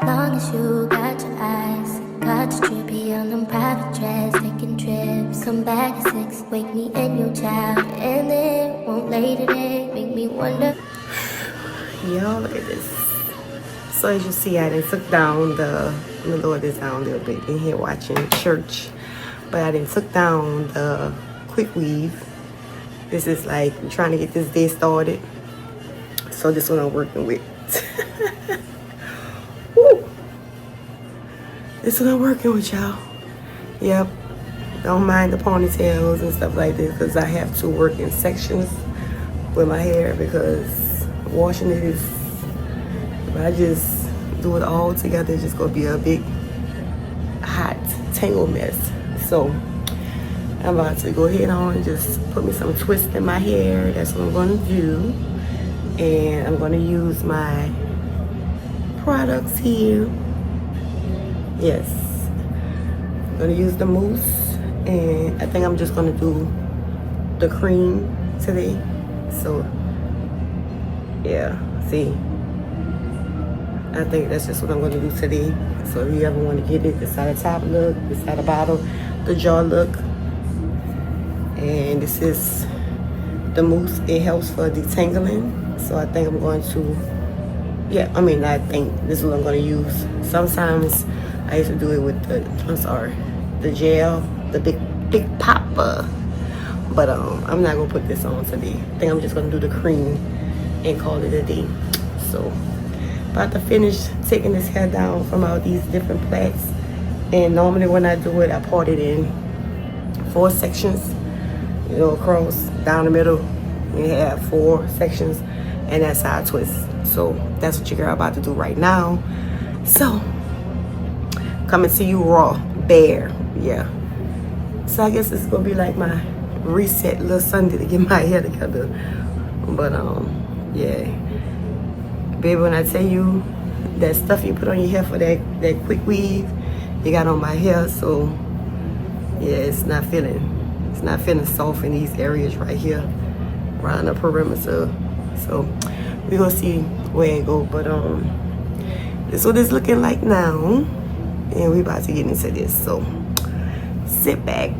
Long as you got your eyes, got your trippy on them private jets, taking trips. Come back at 6, wake me and your child, and then won't lay today, make me wonder. Y'all, look at this. So as you see, I done took down the lower this down a little bit in here watching church, but I done took down the quick weave. This is like trying to get this day started. So this one I'm working with. Woo. This one I'm working with, y'all. Yep. Don't mind the ponytails and stuff like this because I have to work in sections with my hair because washing it is, if I just do it all together, it's just gonna be a big hot tangle mess. So I'm about to go ahead on and just put me some twist in my hair. That's what I'm gonna do. And I'm gonna use my products here. Yes, I'm gonna use the mousse, and I think I'm just gonna do the cream today. So yeah, see, I think that's just what I'm gonna do today. So if you ever want to get it, this side the top look, this side the bottom, the jaw look. And this is the mousse. It helps for detangling. So I think I'm going to, I think this is what I'm going to use. Sometimes I used to do it with the gel, the big popper. But I'm not going to put this on today. I think I'm just going to do the cream and call it a day. So about to finish taking this hair down from all these different plaits. And normally when I do it, I part it in 4 sections. You know, across, down the middle, we have 4 sections, and that's how I twist. So that's what your girl about to do right now. So coming to you raw, bare, yeah. So I guess this is gonna be like my reset little Sunday to get my hair together. But yeah, baby, when I tell you that stuff you put on your hair for that quick weave, you got on my hair. So yeah, it's not feeling soft in these areas right here around the perimeter. So we gonna see where it go. But this is what it's looking like now, and we about to get into this. So sit back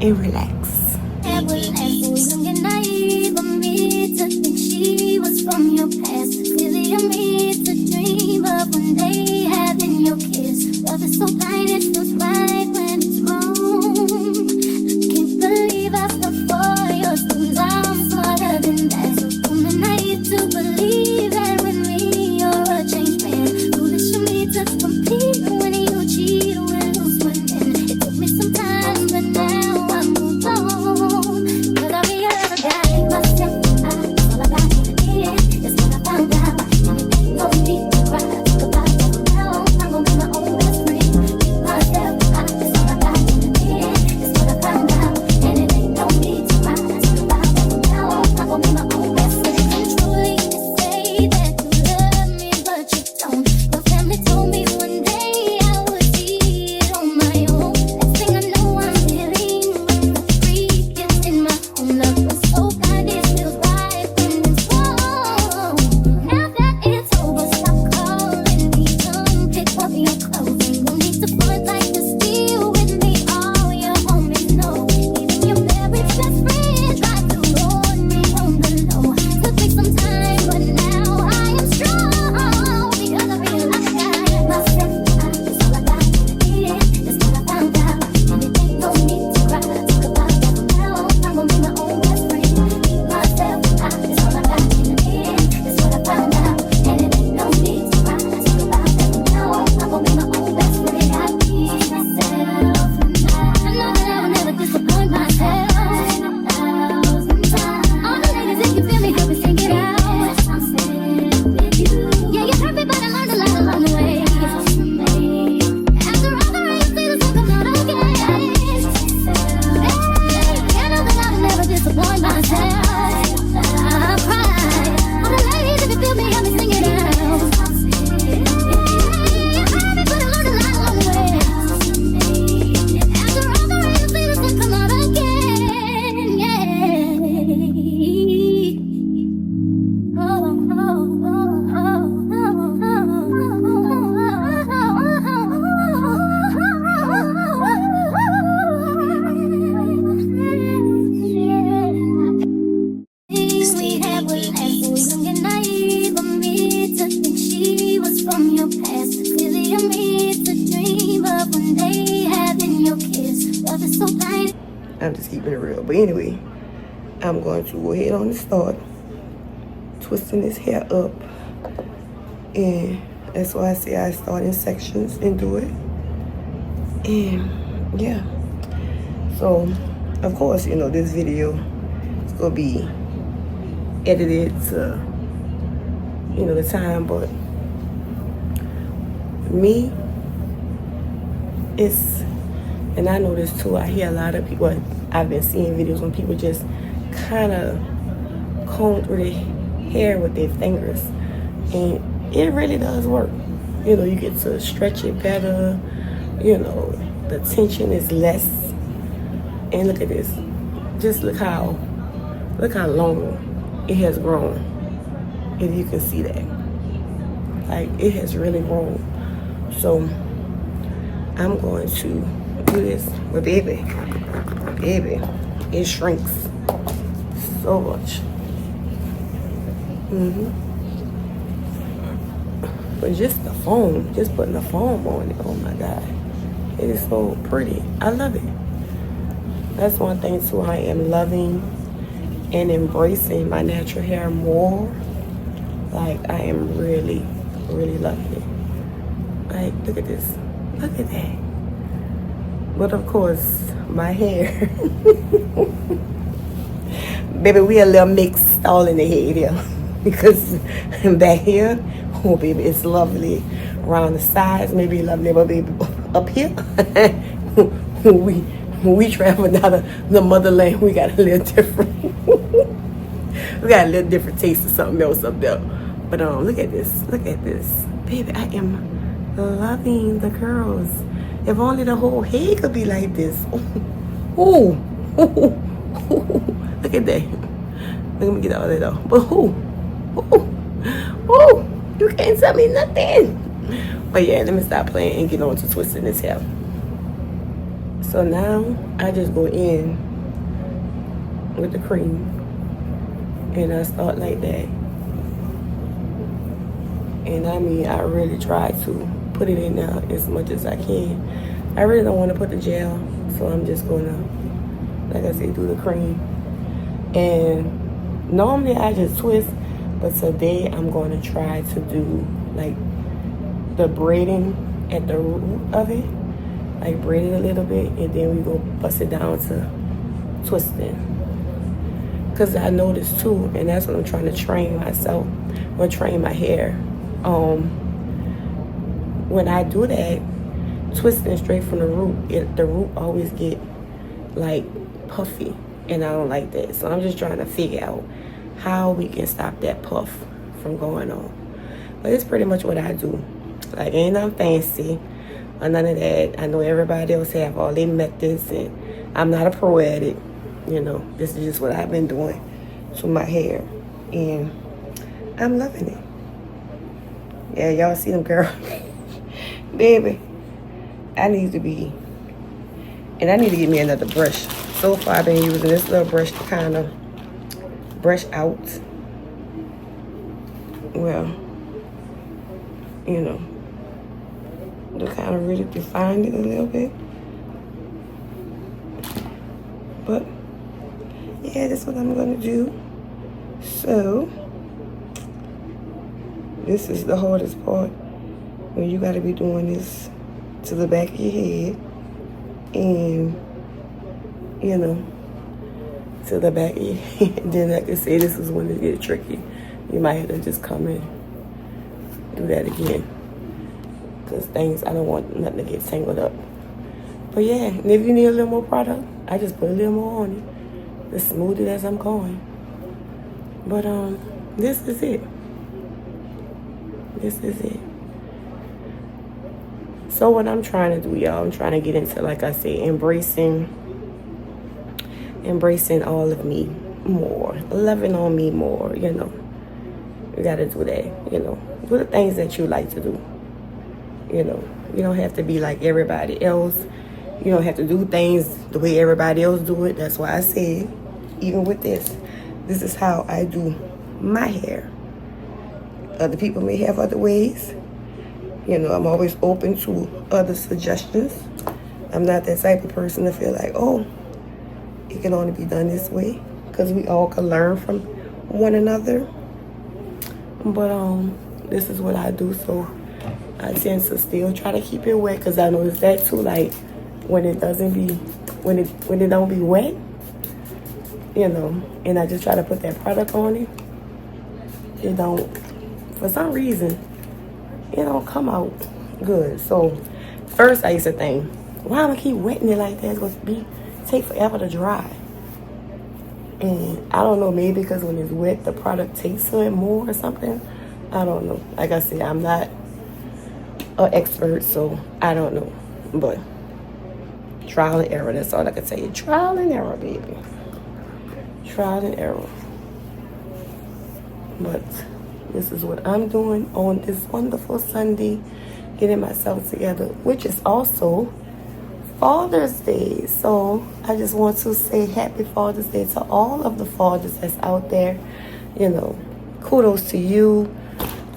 and relax. It was young and naive of me to think she was from your past. Silly of me to dream of one day having your kiss. Love is so blind, it feels right when it's wrong. Believe I fell for your spoons, I'm smarter than that. So who am I to believe that with me you're a changed man? Foolish for me to compete when you cheat or lose winning. It took me some time, but now I'm moved on. Cause I realized I hate myself. All I got is what I found out. And it ain't no need to cry. keeping it real. But anyway, I'm going to go ahead on and start twisting this hair up. And that's why I say I start in sections and do it. And yeah. So, of course, you know, this video is going to be edited to, you know, the time. But me, it's, and I know this too, I hear a lot of people, I've been seeing videos when people just kind of comb through their hair with their fingers, and it really does work. You know, you get to stretch it better, you know, the tension is less. And look at this, just look how long it has grown, if you can see that. Like, it has really grown. So I'm going to do this, but baby, it shrinks so much. But just the foam, just putting the foam on it, oh my God, it is so pretty. I love it. That's one thing too, I am loving and embracing my natural hair more. Like, I am really, really loving it. Like, look at this, look at that. But of course, my hair, baby, we a little mixed all in the head here. Because back here, oh baby, it's lovely. Around the sides, maybe lovely, but baby, up here, when we travel down the motherland, we got a little different. We got a little different taste of something else up there. But look at this, baby. I am loving the curls. If only the whole head could be like this. Ooh, look at that. Let me get all that off. But you can't tell me nothing. But yeah, let me stop playing and get on to twisting this hair. So now I just go in with the cream and I start like that. And I mean, I really try to put it in there as much as I can. I really don't want to put the gel, so I'm just gonna, like I said, do the cream. And normally I just twist, but today I'm going to try to do like the braiding at the root of it. Like braid it a little bit, and then we go bust it down to twisting. Cause I noticed too, and that's what I'm trying to train myself, or train my hair. When I do that, twisting straight from the root, the root always get like puffy, and I don't like that. So I'm just trying to figure out how we can stop that puff from going on. But it's pretty much what I do. Like, ain't nothing fancy or none of that. I know everybody else have all their methods, and I'm not a pro at it. You know, this is just what I've been doing to my hair, and I'm loving it. Yeah, y'all see them, girl. Baby, I need to be, and I need to get me another brush. So far, I've been using this little brush to kind of brush out, well, you know, to kind of really define it a little bit. But yeah, that's what I'm gonna do. So this is the hardest part, when you gotta be doing this to the back of your head, and you know, to the back of your head. Then like I say, this is when it gets tricky. You might have to just come in, do that again, because things, I don't want nothing to get tangled up. But yeah, and if you need a little more product, I just put a little more on it to smooth it as I'm going. But this is it. This is it. So what I'm trying to do, y'all, I'm trying to get into, like I say, embracing all of me more, loving on me more. You know, you gotta do that. You know, do the things that you like to do. You know, you don't have to be like everybody else. You don't have to do things the way everybody else do it. That's why I said, even with this is how I do my hair. Other people may have other ways. You know, I'm always open to other suggestions. I'm not that type of person to feel like, oh, it can only be done this way because we all can learn from one another. But this is what I do, so I tend to still try to keep it wet because I notice that too. Like when it don't be wet, and I just try to put that product on it, it don't, for some reason, it don't come out good. So first I used to think, why am I keep wetting it like that? It's going to take forever to dry. And I don't know, maybe because when it's wet, the product tastes it more or something. I don't know. Like I said, I'm not an expert, so I don't know. But trial and error, that's all I can tell you. Trial and error, baby. Trial and error. But this is what I'm doing on this wonderful Sunday, getting myself together, which is also Father's Day. So I just want to say happy Father's Day to all of the fathers that's out there. Kudos to you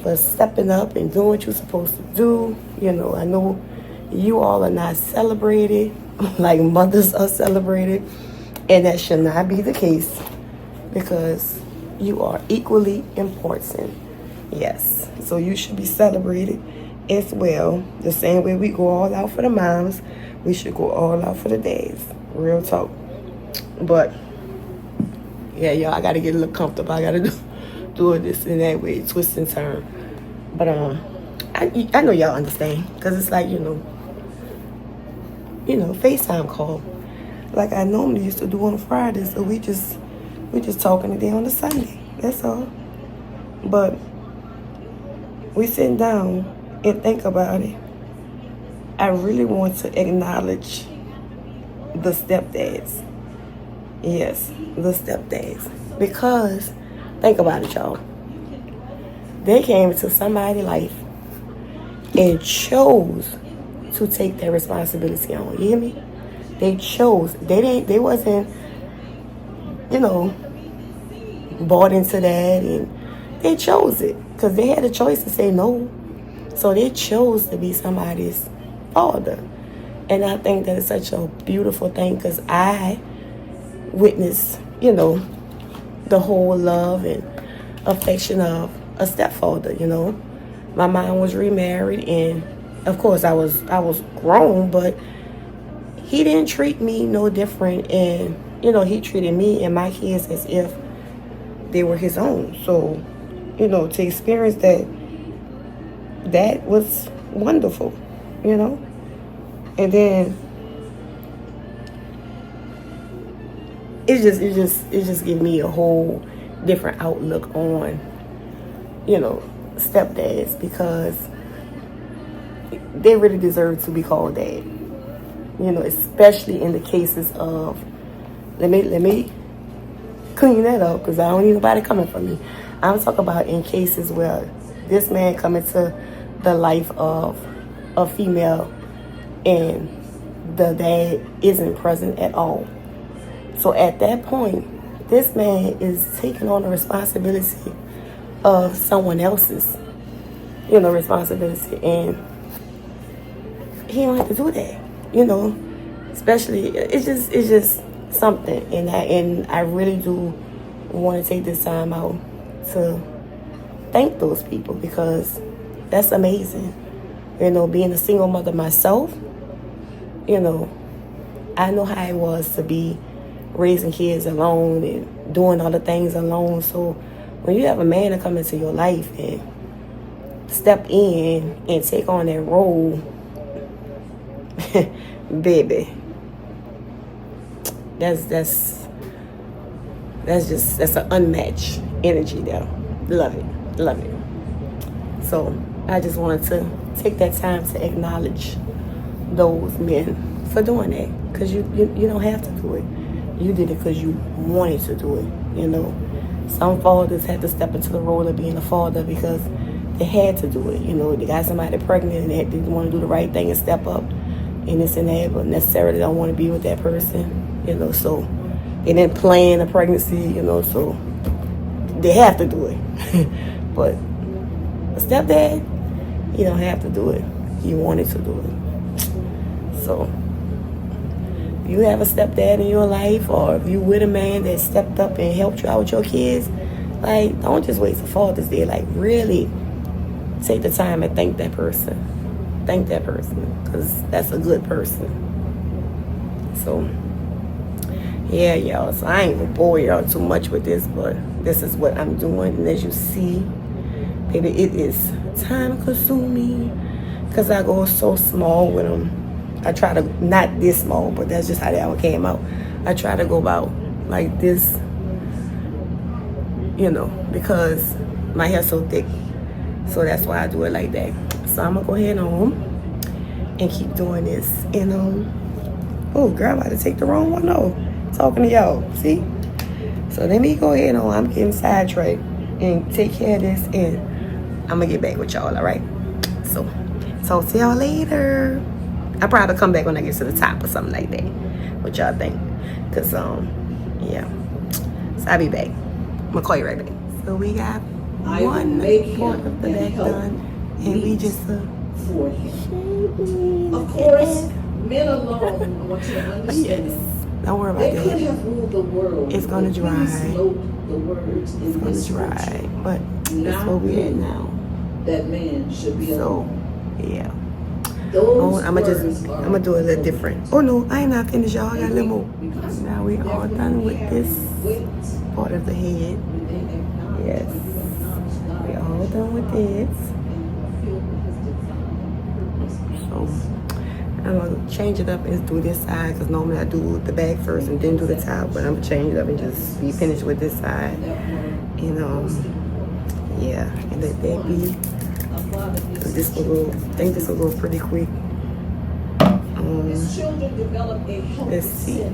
for stepping up and doing what you're supposed to do. I know you all are not celebrated like mothers are celebrated, and that should not be the case because you are equally important. Yes, so you should be celebrated as well. The same way we go all out for the moms, we should go all out for the dads. Real talk. But yeah, y'all, I gotta get a little comfortable. I gotta do it this and that way, twist and turn. But I know y'all understand because it's like FaceTime call like I normally used to do on Fridays. So we just talking today on a Sunday. That's all. But we sitting down and think about it. I really want to acknowledge the stepdads. Yes, the stepdads. Because, think about it, y'all. They came into somebody's life and chose to take their responsibility on. You hear me? They chose. They wasn't, bought into that, and they chose it because they had a choice to say no. So they chose to be somebody's father. And I think that is such a beautiful thing because I witnessed, the whole love and affection of a stepfather, My mom was remarried, and of course I was grown, but he didn't treat me no different, and he treated me and my kids as if they were his own. So, to experience that was wonderful, And then it just gave me a whole different outlook on, stepdads, because they really deserve to be called dad. Especially in the cases of, let me clean that up because I don't need nobody coming for me. I'm talking about in cases where this man come into the life of a female and the dad isn't present at all. So at that point, this man is taking on the responsibility of someone else's, responsibility, and he don't have to do that, Especially, it's just something, and I really do want to take this time out to thank those people because that's amazing. Being a single mother myself, I know how it was to be raising kids alone and doing all the things alone. So when you have a man to come into your life and step in and take on that role, baby, that's an unmatched energy there. Love it. So I just wanted to take that time to acknowledge those men for doing that, because you don't have to do it. You did it because you wanted to do it. Some fathers had to step into the role of being a father because they had to do it. They got somebody pregnant and they didn't want to do the right thing and step up and this and that, but necessarily don't want to be with that person, so they didn't plan a pregnancy, so they have to do it. But a stepdad, you don't have to do it. You wanted to do it. So you have a stepdad in your life, or if you with a man that stepped up and helped you out with your kids, like, don't just wait for Father's Day. Like, really take the time and thank that person. Thank that person, because that's a good person. So, yeah, y'all. So I ain't gonna bore y'all too much with this, but this is what I'm doing. And as you see, baby, it is time consuming, because I go so small with them. I try to, not this small, but that's just how that one came out. I try to go about like this, you know, because my hair's so thick. So that's why I do it like that. So I'm gonna go ahead on and keep doing this. And oh girl, I'm about to take the wrong one. No, talking to y'all. See? So let me go ahead on. I'm getting sidetracked and take care of this, and I'm gonna get back with y'all. All right? So see y'all later. I'll probably come back when I get to the top or something like that. What y'all think? Cause yeah. So I'll be back. I'm gonna call you right back. So we got one part of the back done, and we just for him. Of course, men alone, I want you to understand. Yes. Don't worry about They that. could have ruled the world. It's gonna dry. The words in It's gonna this dry, scripture. but that's where we at now. That man should be So alone. yeah. Those I'm gonna do a little different. Oh no, I ain't not finished, y'all. I got a little more. Now we all done with this part of the head. Yes, we all done with this. So I'm gonna change it up and do this side, because normally I do the back first and then do the top, but I'm gonna change it up and just be finished with this side. And yeah, and let that be. This will go. I think this will go pretty quick. Let's see.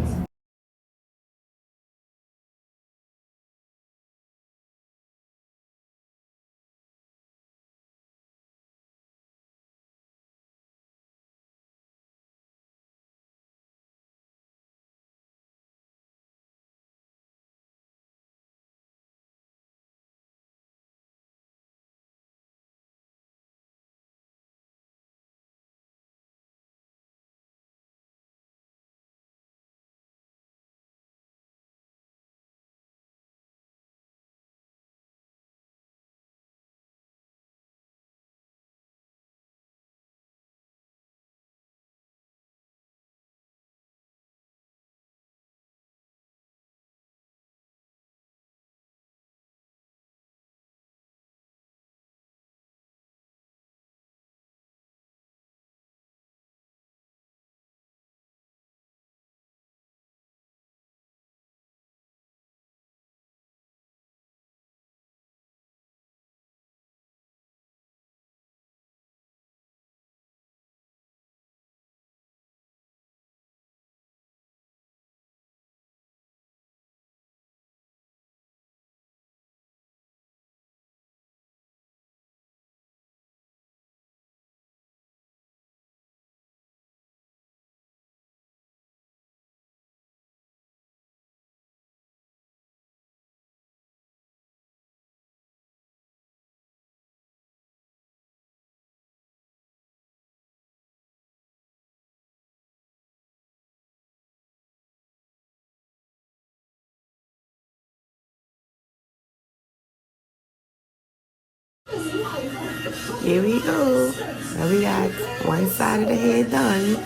Here we go. Now we got one side of the head done.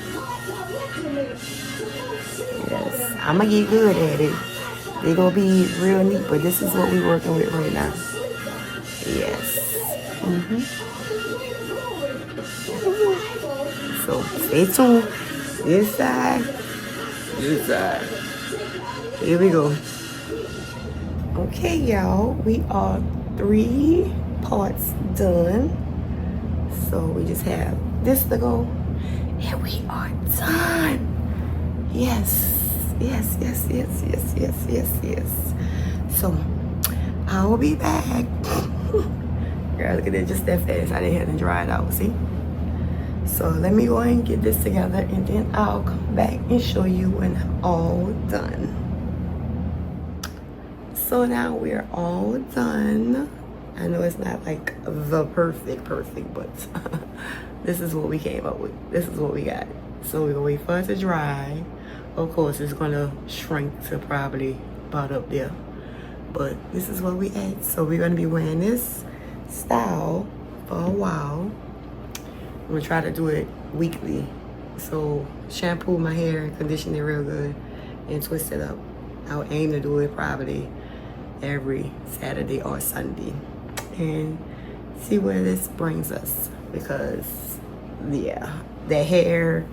Yes, I'm gonna get good at it. They're gonna be real neat, but this is what we're working with right now. Yes. So stay tuned. This side. This side. Here we go. Okay, y'all. We are 3 parts done. So we just have this to go, and we are done. Yes. So I will be back. Girl, look at it, just that fast. I didn't have to dry it out, see? So let me go ahead and get this together, and then I'll come back and show you when I'm all done. So now we're all done. I know it's not like the perfect, but this is what we came up with. This is what we got. So we're gonna wait for it to dry. of course, it's gonna shrink to probably about up there. But this is where we at. So we're gonna be wearing this style for a while. I'm gonna try to do it weekly. So shampoo my hair, condition it real good, and twist it up. I'll aim to do it probably every Saturday or Sunday, and see where this brings us. Because yeah, the hair,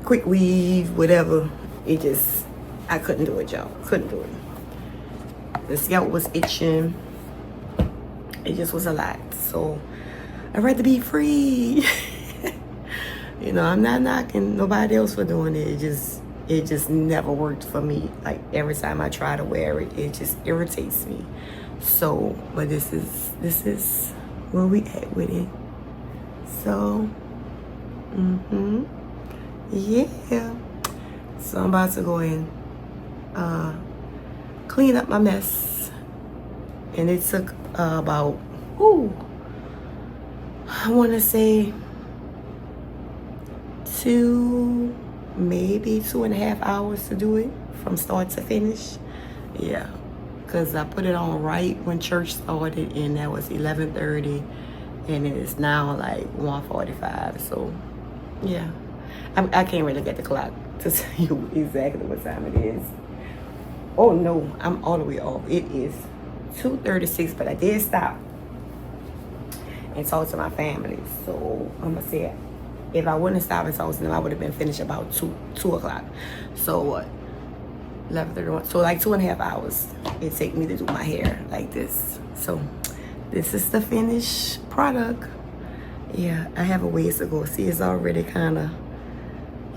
quick weave, whatever, it just, I couldn't do it, y'all. Couldn't do it. The scalp was itching. It just was a lot. So I'd rather be free. You know, I'm not knocking nobody else for doing it. It just never worked for me. Like every time I try to wear it, it just irritates me. So, but this is where we at with it. So, yeah. So I'm about to go in, clean up my mess, and it took about, I want to say maybe 2.5 hours to do it from start to finish. Yeah, because I put it on right when church started, and that was 11:30, and it is now like 1:45. So yeah, I can't really get the clock to tell you exactly what time it is. Oh no, I'm all the way off. It is 2:36, but I did stop and talk to my family. So I'm gonna say, if I wouldn't have stopped and talked to them, I would have been finished about 2 o'clock. So what? 11:31. So like 2.5 hours it take me to do my hair like this. So this is the finished product. Yeah, I have a ways to go. See, it's already kind of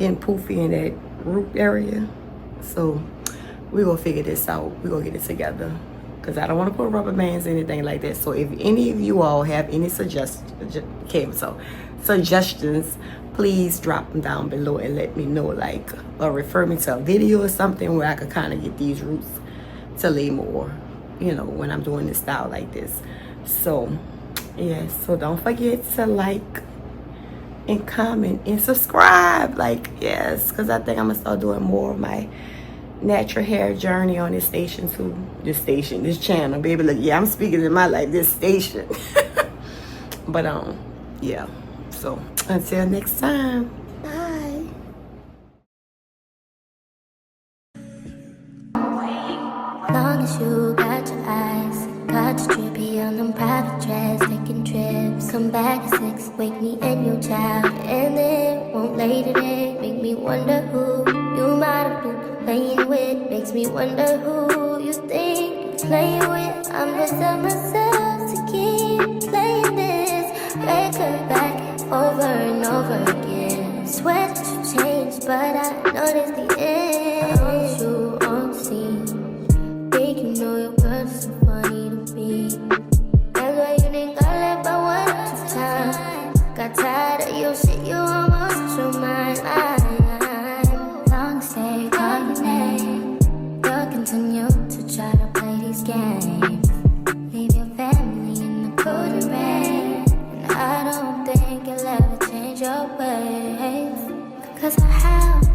getting poofy in that root area. So we're gonna figure this out. We're gonna get it together, because I don't want to put rubber bands or anything like that. So if any of you all have any suggestions, please drop them down below and let me know, like, or refer me to a video or something where I could kind of get these roots to lay more, you know, when I'm doing this style like this. So yeah, so don't forget to like and comment and subscribe. Like, yes, because I think I'm gonna start doing more of my natural hair journey on this station too. This channel, baby. Look, yeah, I'm speaking in my life, this station. But yeah, so until next time, bye. Long as you got your eyes, got your trippy on them private jets, taking trips. Come back at 6, wake me and your child, and then won't lay today. Make me wonder who you might have been playing with. Makes me wonder who you think you're playing with. I'm just telling myself to keep playing this record back over and over again. Swear that you changed, but I noticed the end. I want you on the scene. Think you know your girl is so funny to me. That's why you didn't got left by 1 or 2 times. Got tired of your shit, you almost lost your mind. Long stay, call your name. You'll continue to try to play these games. Leave your family in the cold and rain, and I don't think you'll ever change your ways. Cause our house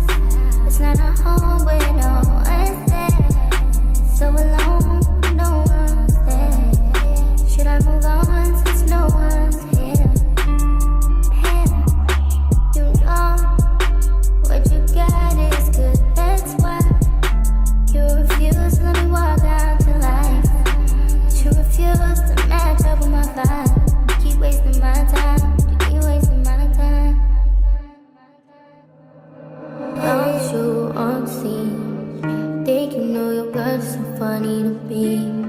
is not a home where no one's there. So alone, no one's there. Should I move on since no one's here? You know what you got is good, that's why you refuse to let me walk out to life. You refuse to match up with my vibe. You keep wasting my time, you keep wasting my time. Don't you on the scene? Think you know your girl is so funny to be.